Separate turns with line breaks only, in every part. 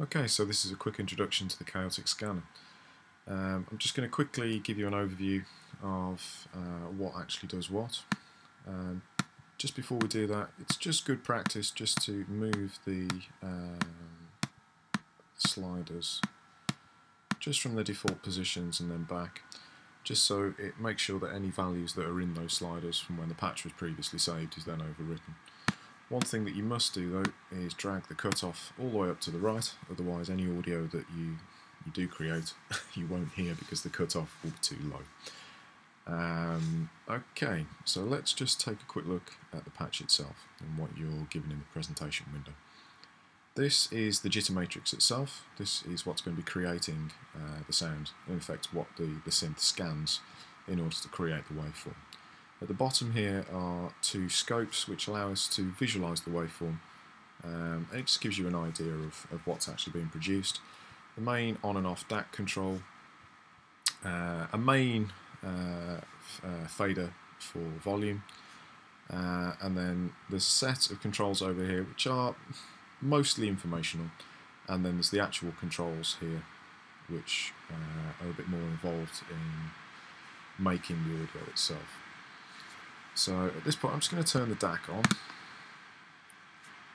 Okay, so this is a quick introduction to the chaotic scanner. I'm just going to quickly give you an overview of what actually does what. Just before we do that, it's just good practice just to move the sliders just from the default positions and then back, just so it makes sure that any values that are in those sliders from when the patch was previously saved is then overwritten. One thing that you must do though is drag the cutoff all the way up to the right, otherwise any audio that you do create you won't hear because the cutoff will be too low. Okay, so let's just take a quick look at the patch itself and what you're given in the presentation window. This is the jitter matrix itself. This is what's going to be creating the sound, in effect what the synth scans in order to create the waveform. At the bottom here are two scopes which allow us to visualise the waveform, and it just gives you an idea of what's actually being produced. The main on and off DAC control, a main fader for volume, and then there's a set of controls over here which are mostly informational, and then there's the actual controls here which are a bit more involved in making the audio itself. So at this point I'm just going to turn the DAC on,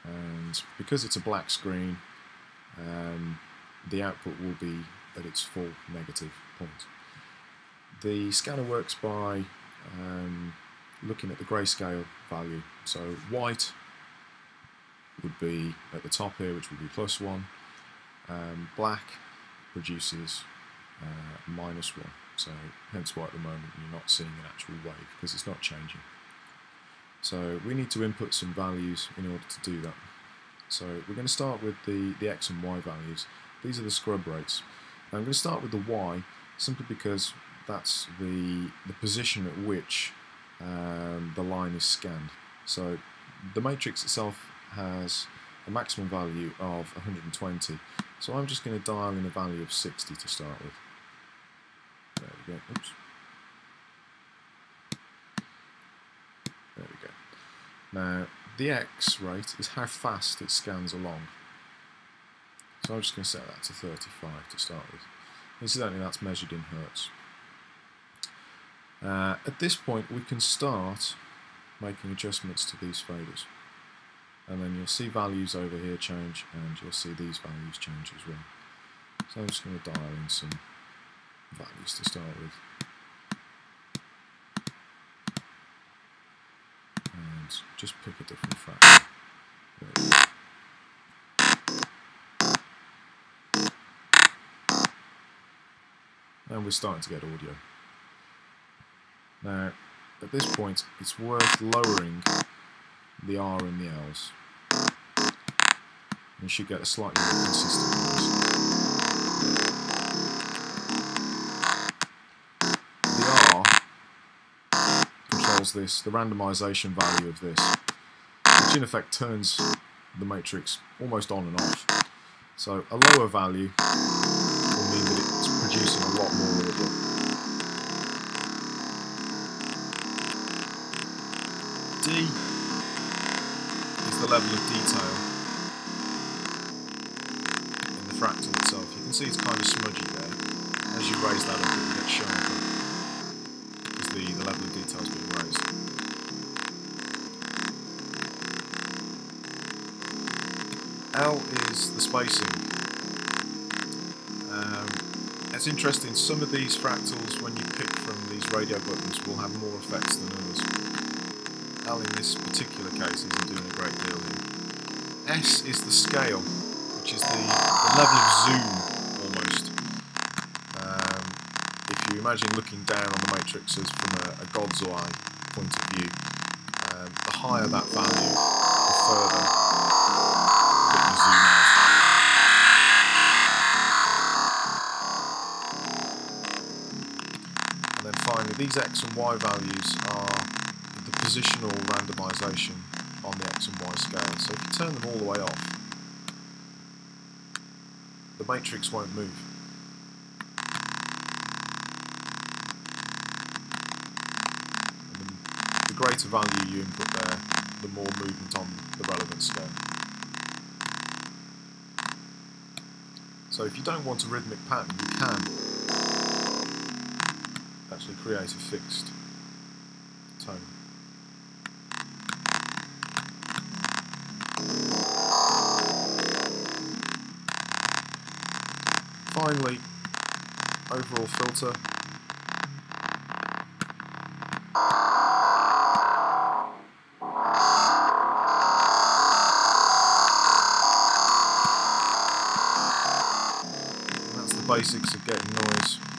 and because it's a black screen the output will be at its full negative point. The scanner works by looking at the grayscale value, so white would be at the top here, which would be +1, black produces -1, so hence why at the moment you're not seeing an actual wave, because it's not changing. So we need to input some values in order to do that. So we're going to start with the X and Y values. These are the scrub rates. Now I'm going to start with the Y simply because that's the position at which the line is scanned. So the matrix itself has a maximum value of 120, so I'm just going to dial in a value of 60 to start with. There we go. Oops. There we go. Now the X rate is how fast it scans along. So I'm just going to set that to 35 to start with. Incidentally, that's measured in hertz. At this point we can start making adjustments to these faders, and then you'll see values over here change, and you'll see these values change as well. So I'm just going to dial in some values to start with, and just pick a different fraction. There we go. And we're starting to get audio. Now, at this point, it's worth lowering the R and the L's. You should get a slightly more consistent noise. The R controls this, the randomization value of this, which in effect turns the matrix almost on and off. So a lower value will mean that it's producing a lot more audio. D is the level of detail in the fractal itself. You can see it's kind of smudgy there. As you raise that up, it will get sharper because the level of detail is being raised. L is the spacing. It's interesting, some of these fractals, when you pick from these radio buttons, will have more effects than others. L in this particular case isn't doing a great deal here. S is the scale, which is the level of zoom almost. If you imagine looking down on the matrix as from a God's eye point of view, the higher that value, the further that you zoom out. And then finally, these X and Y values are the positional randomization on the X and Y scale. So if you turn them all the way off, the matrix won't move. And the greater value you input there, the more movement on the relevant scale. So if you don't want a rhythmic pattern, you can actually create a fixed tone. Finally, overall filter. And that's the basics of getting noise